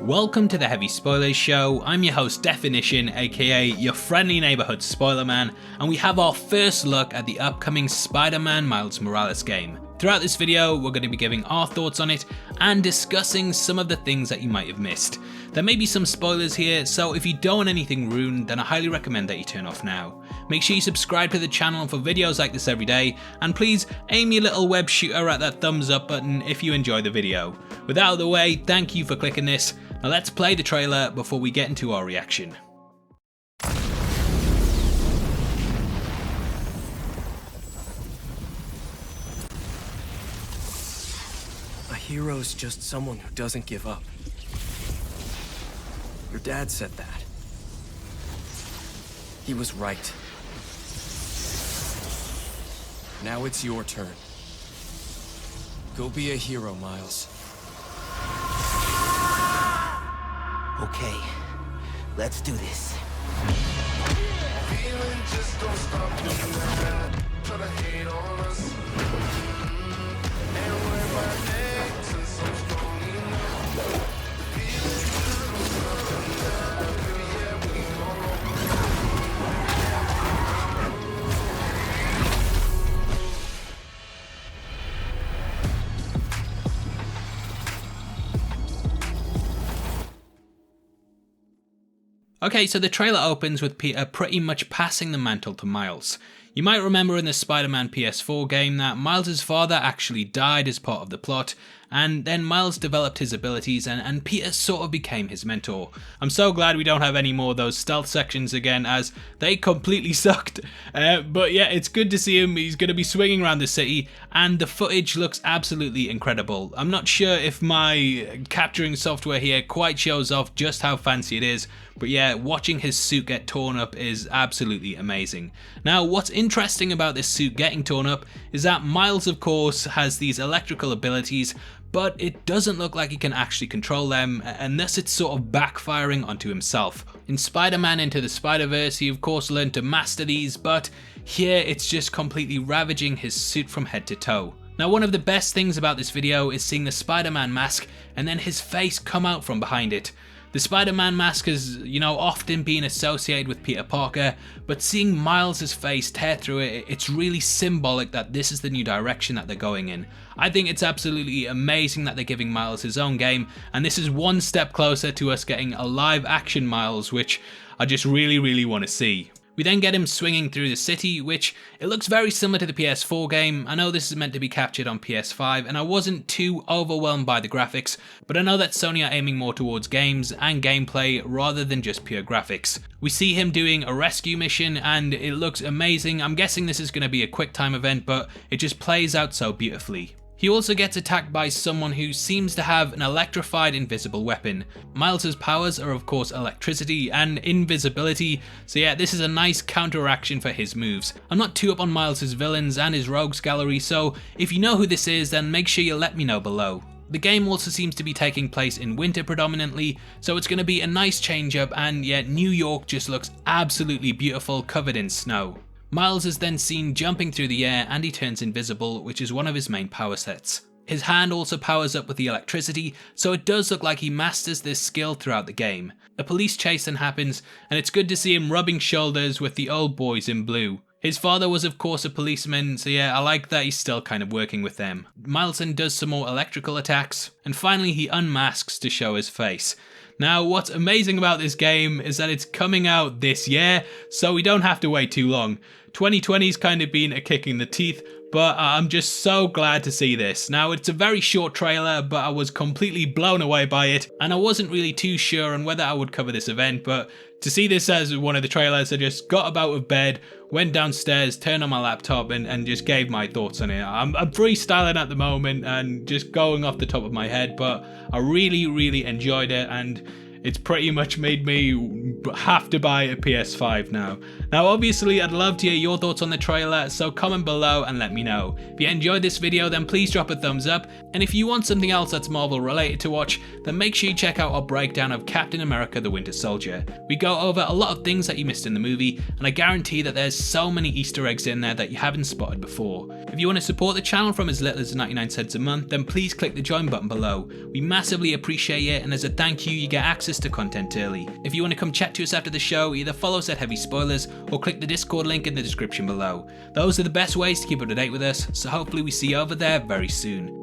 Welcome to the Heavy Spoilers Show. I'm your host Definition, aka your friendly neighborhood spoiler man, and we have our first look at the upcoming Spider-Man Miles Morales game. Throughout this video, we're going to be giving our thoughts on it and discussing some of the things that you might have missed. There may be some spoilers here, so if you don't want anything ruined, then I highly recommend that you turn off now. Make sure you subscribe to the channel for videos like this every day, and please aim your little web shooter at that thumbs up button if you enjoy the video. With that out of the way, thank you for clicking this. Now let's play the trailer before we get into our reaction. A hero's just someone who doesn't give up. Your dad said that. He was right. Now it's your turn. Go be a hero, Miles. Okay, let's do this. Okay, so the trailer opens with Peter pretty much passing the mantle to Miles. You might remember in the Spider-Man PS4 game that Miles' father actually died as part of the plot, and then Miles developed his abilities and Peter sort of became his mentor. I'm so glad we don't have any more of those stealth sections again, as they completely sucked. But yeah, it's good to see him. He's going to be swinging around the city and the footage looks absolutely incredible. I'm not sure if my capturing software here quite shows off just how fancy it is, but yeah, watching his suit get torn up is absolutely amazing. Now, what's interesting about this suit getting torn up is that Miles, of course, has these electrical abilities, but it doesn't look like he can actually control them, and thus it's sort of backfiring onto himself. In Spider-Man Into the Spider-Verse, he of course learned to master these, but here it's just completely ravaging his suit from head to toe. Now, one of the best things about this video is seeing the Spider-Man mask and then his face come out from behind it. The Spider-Man mask has, often been associated with Peter Parker, but seeing Miles' face tear through it, it's really symbolic that this is the new direction that they're going in. I think it's absolutely amazing that they're giving Miles his own game, and this is one step closer to us getting a live action Miles, which I just really want to see. We then get him swinging through the city, which it looks very similar to the PS4 game. I know this is meant to be captured on PS5 and I wasn't too overwhelmed by the graphics, but I know that Sony are aiming more towards games and gameplay rather than just pure graphics. We see him doing a rescue mission and it looks amazing. I'm guessing this is going to be a quick time event, but it just plays out so beautifully. He also gets attacked by someone who seems to have an electrified invisible weapon. Miles' powers are of course electricity and invisibility, so yeah, this is a nice counteraction for his moves. I'm not too up on Miles' villains and his rogues gallery, so if you know who this is, then make sure you let me know below. The game also seems to be taking place in winter predominantly, so it's going to be a nice change up, and yet New York just looks absolutely beautiful, covered in snow. Miles is then seen jumping through the air and he turns invisible, which is one of his main power sets. His hand also powers up with the electricity, so it does look like he masters this skill throughout the game. A police chase then happens, and it's good to see him rubbing shoulders with the old boys in blue. His father was of course a policeman, so yeah, I like that he's still kind of working with them. Miles then does some more electrical attacks, and finally he unmasks to show his face. Now, what's amazing about this game is that it's coming out this year, so we don't have to wait too long. 2020's kind of been a kick in the teeth, but I'm just so glad to see this. Now, it's a very short trailer, but I was completely blown away by it, and I wasn't really too sure on whether I would cover this event, but to see this as one of the trailers, I just got out of bed, went downstairs, turned on my laptop, and just gave my thoughts on it. I'm freestyling at the moment and just going off the top of my head, but I really enjoyed it, and It's pretty much made me have to buy a PS5 now. Now obviously I'd love to hear your thoughts on the trailer, so comment below and let me know. If you enjoyed this video then please drop a thumbs up, and if you want something else that's Marvel related to watch, then make sure you check out our breakdown of Captain America the Winter Soldier. We go over a lot of things that you missed in the movie, and I guarantee that there's so many Easter eggs in there that you haven't spotted before. If you want to support the channel from as little as 99 cents a month, then please click the join button below. We massively appreciate it, and as a thank you get access to content early. If you want to come chat to us after the show, either follow us at Heavy Spoilers or click the Discord link in the description below. Those are the best ways to keep up to date with us, so hopefully we see you over there very soon.